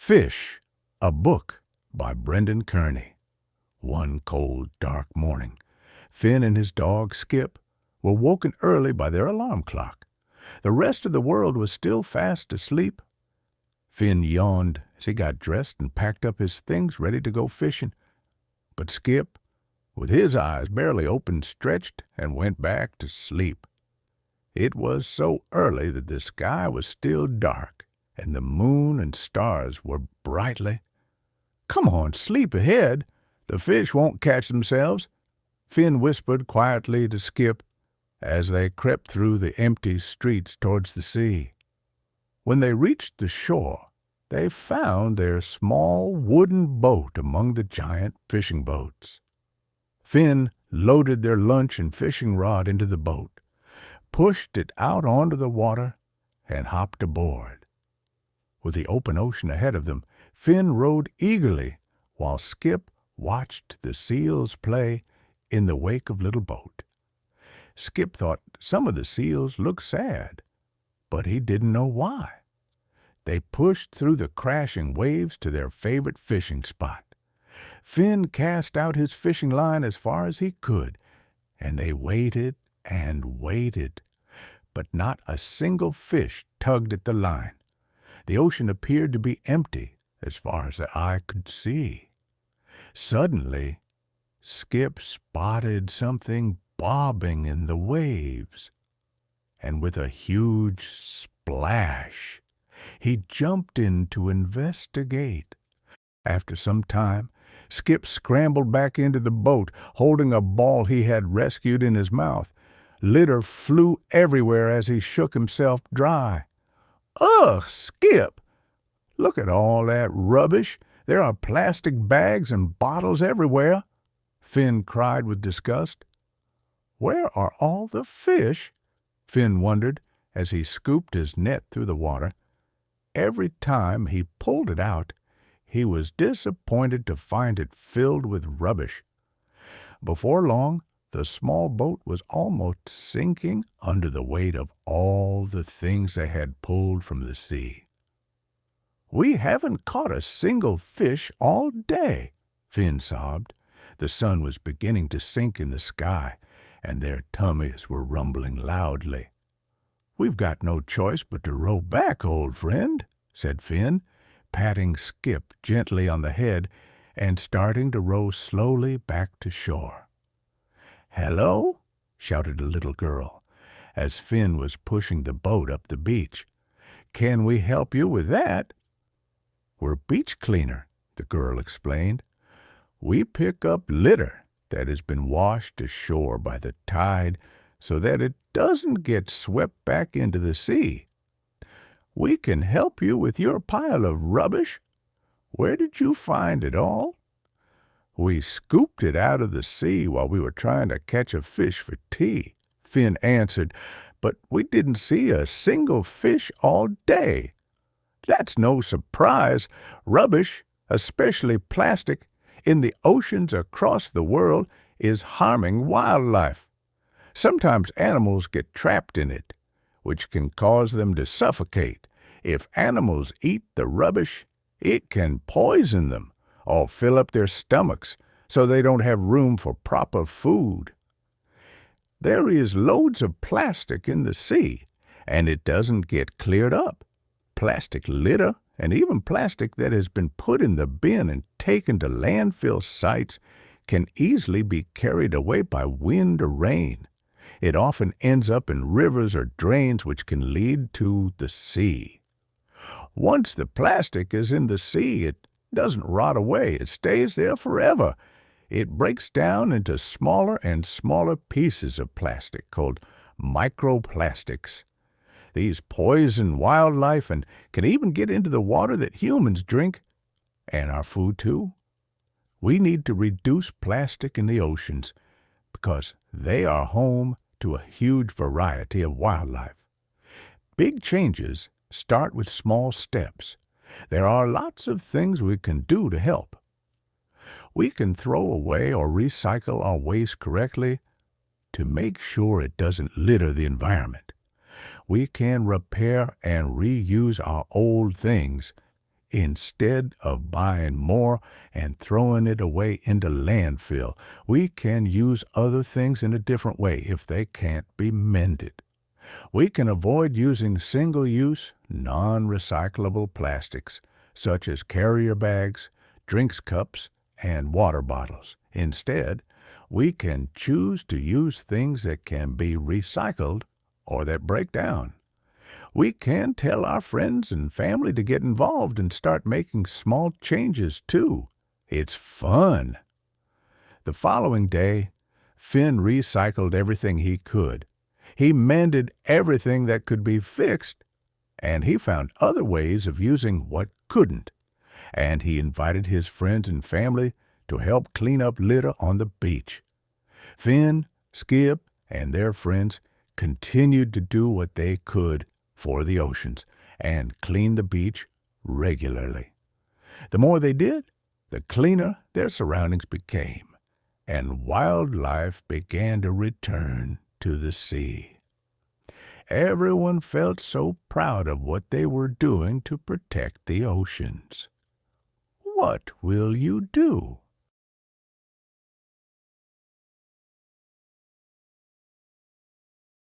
Fish, a book by Brendan Kearney. One cold, dark morning, Finn and his dog, Skip, were woken early by their alarm clock. The rest of the world was still fast asleep. Finn yawned as he got dressed and packed up his things ready to go fishing. But Skip, with his eyes barely open, stretched and went back to sleep. It was so early that the sky was still dark, and the moon and stars were brightly. "Come on, sleep ahead. The fish won't catch themselves," Finn whispered quietly to Skip as they crept through the empty streets towards the sea. When they reached the shore, they found their small wooden boat among the giant fishing boats. Finn loaded their lunch and fishing rod into the boat, pushed it out onto the water, and hopped aboard. With the open ocean ahead of them, Finn rowed eagerly while Skip watched the seals play in the wake of little boat. Skip thought some of the seals looked sad, but he didn't know why. They pushed through the crashing waves to their favorite fishing spot. Finn cast out his fishing line as far as he could, and they waited and waited, but not a single fish tugged at the line. The ocean appeared to be empty as far as the eye could see. Suddenly, Skip spotted something bobbing in the waves, and with a huge splash, he jumped in to investigate. After some time, Skip scrambled back into the boat, holding a ball he had rescued in his mouth. Litter flew everywhere as he shook himself dry. "Ugh, Skip! Look at all that rubbish. There are plastic bags and bottles everywhere," Finn cried with disgust. "Where are all the fish?" Finn wondered as he scooped his net through the water. Every time he pulled it out, he was disappointed to find it filled with rubbish. Before long, the small boat was almost sinking under the weight of all the things they had pulled from the sea. "We haven't caught a single fish all day," Finn sobbed. The sun was beginning to sink in the sky, and their tummies were rumbling loudly. "We've got no choice but to row back, old friend," said Finn, patting Skip gently on the head and starting to row slowly back to shore. "Hello!" shouted a little girl, as Finn was pushing the boat up the beach. "Can we help you with that?" "We're beach cleaner," the girl explained. "We pick up litter that has been washed ashore by the tide so that it doesn't get swept back into the sea. We can help you with your pile of rubbish. Where did you find it all?" "We scooped it out of the sea while we were trying to catch a fish for tea," Finn answered, "but we didn't see a single fish all day." "That's no surprise. Rubbish, especially plastic, in the oceans across the world is harming wildlife. Sometimes animals get trapped in it, which can cause them to suffocate. If animals eat the rubbish, it can poison them or fill up their stomachs so they don't have room for proper food. There is loads of plastic in the sea, and it doesn't get cleared up. Plastic litter, and even plastic that has been put in the bin and taken to landfill sites, can easily be carried away by wind or rain. It often ends up in rivers or drains, which can lead to the sea. Once the plastic is in the sea, it doesn't rot away. It stays there forever. It breaks down into smaller and smaller pieces of plastic called microplastics. These poison wildlife and can even get into the water that humans drink, and our food too. We need to reduce plastic in the oceans because they are home to a huge variety of wildlife. Big changes start with small steps. There are lots of things we can do to help. We can throw away or recycle our waste correctly to make sure it doesn't litter the environment. We can repair and reuse our old things Instead of buying more and throwing it away into landfill, we can use other things in a different way if they can't be mended. We can avoid using single-use, non-recyclable plastics, such as carrier bags, drinks cups, and water bottles. Instead, we can choose to use things that can be recycled or that break down. We can tell our friends and family to get involved and start making small changes, too. It's fun. The following day, Finn recycled everything he could. He mended everything that could be fixed, and he found other ways of using what couldn't. And he invited his friends and family to help clean up litter on the beach. Finn, Skip, and their friends continued to do what they could for the oceans and clean the beach regularly. The more they did, the cleaner their surroundings became, and wildlife began to return to the sea. Everyone felt so proud of what they were doing to protect the oceans. What will you do?